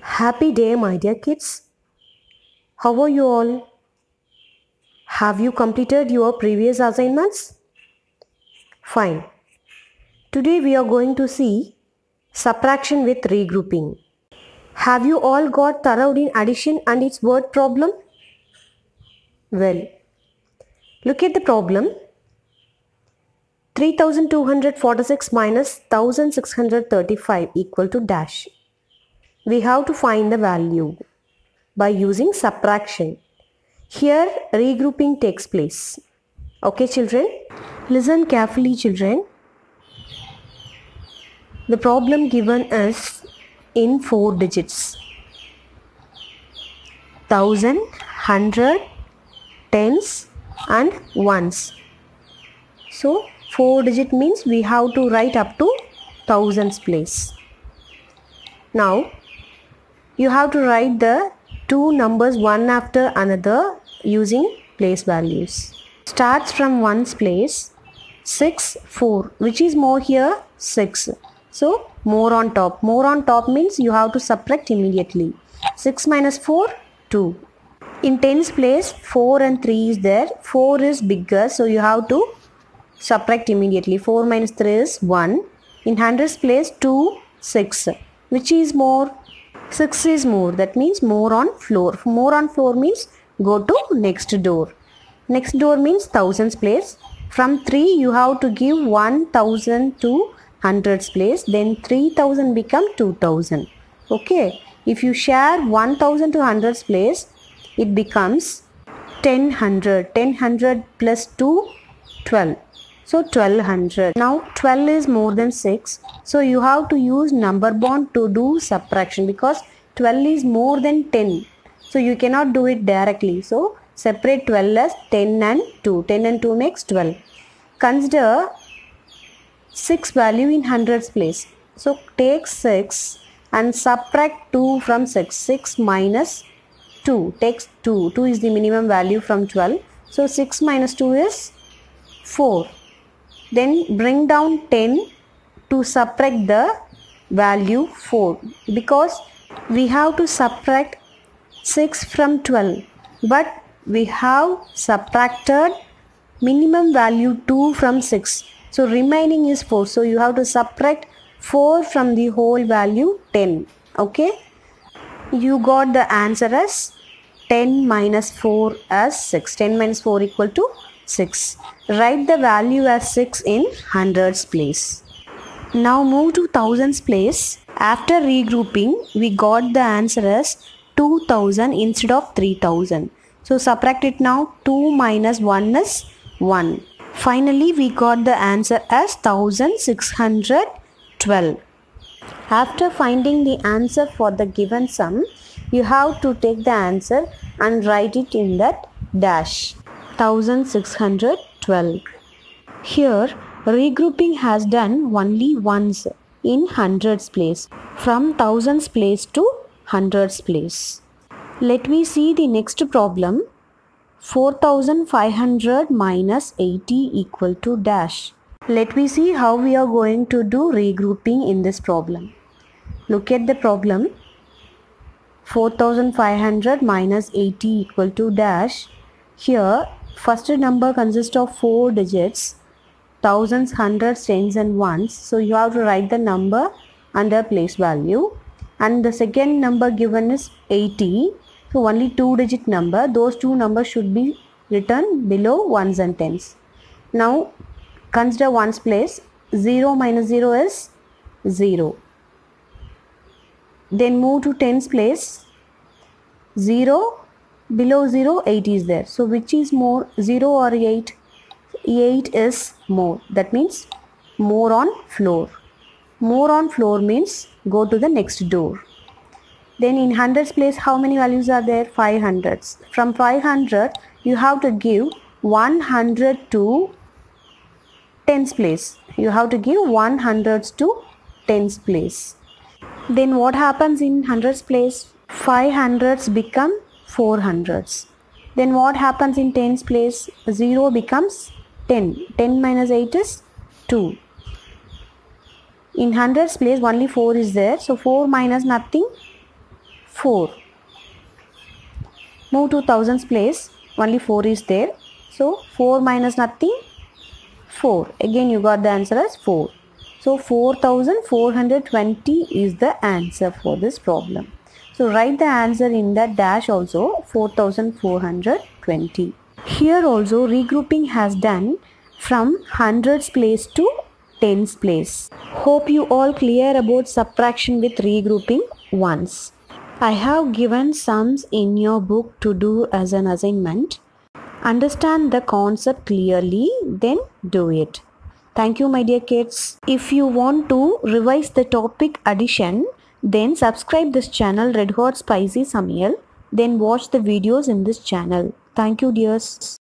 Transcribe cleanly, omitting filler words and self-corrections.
Happy day, my dear kids. How are you all? Have you completed your previous assignments? Fine. Today we are going to see subtraction with regrouping. Have you all got thorough in addition and its word problem? Well, look at the problem. 3246 minus 1635 equal to dash. We have to find the value by using subtraction. Here regrouping takes place. Okay children? Listen carefully children. The problem given is in 4 digits. 1000, 100, tens and ones. So 4 digit means we have to write up to thousands place. Now you have to write the two numbers one after another using place values. Starts from ones place. 6, 4. Which is more here? 6. So more on top. More on top means you have to subtract immediately. 6 minus 4, 2. In tens place 4 and 3 is there. 4 is bigger, so you have to subtract immediately. 4 minus 3 is 1. In hundreds place 2, 6. Which is more? 6 is more. That means more on floor. More on floor means go to next door. Next door means thousands place. From 3 you have to give 1000 to hundreds place. Then 3000 become 2000. Okay. If you share 1000 to hundreds place, it becomes 1000. 1000 plus 2, 12. So 1200. Now 12 is more than 6. So you have to use number bond to do subtraction because 12 is more than 10. So you cannot do it directly. So separate 12 as 10 and 2. 10 and 2 makes 12. Consider 6 value in hundreds place. So take 6 and subtract 2 from 6. 6 minus 2 takes 2. 2 is the minimum value from 12. So 6 minus 2 is 4. Then bring down 10 to subtract the value 4 because we have to subtract 6 from 12, but we have subtracted minimum value 2 from 6. So remaining is 4. So you have to subtract 4 from the whole value 10. Okay. You got the answer as 10 minus 4 as 6. 10 minus 4 equal to 6. Write the value as 6 in hundreds place. Now move to thousands place. After regrouping, we got the answer as 2000 instead of 3000. So subtract it now. 2 minus 1 is 1. Finally, we got the answer as 1612. After finding the answer for the given sum, you have to take the answer and write it in that dash. 1612. Here regrouping has done only once in hundreds place from thousands place to hundreds place. Let me see the next problem. 4500 minus 80 equal to dash. Let me see how we are going to do regrouping in this problem. Look at the problem. 4500 minus 80 equal to dash. Here first number consists of 4 digits, thousands, hundreds, tens and ones. So you have to write the number under place value. And the second number given is 80. So only 2 digit number. Those two numbers should be written below ones and tens. Now consider ones place. 0 minus 0 is 0. Then move to tens place. 0. Below 0, 8 is there. So which is more, 0 or 8? 8 is more. That means more on floor. More on floor means go to the next door. Then in hundreds place, how many values are there? 500s. From 500, you have to give 100 to tens place. You have to give 100s to tens place. Then what happens in hundreds place? 500s become 400s. Then what happens in tens place? 0 becomes 10. 10 minus 8 is 2. In hundreds place only 4 is there. So 4 minus nothing, 4. Move to thousands place. Only 4 is there. So 4 minus nothing, 4. Again you got the answer as 4. So 4420 is the answer for this problem. So write the answer in the dash also, 4420. Here also regrouping has done from hundreds place to tens place. Hope you all clear about subtraction with regrouping once. I have given sums in your book to do as an assignment. Understand the concept clearly, then do it. Thank you, my dear kids. If you want to revise the topic addition, then subscribe this channel Red Hot Spicy Samayal. Then watch the videos in this channel. Thank you, dears.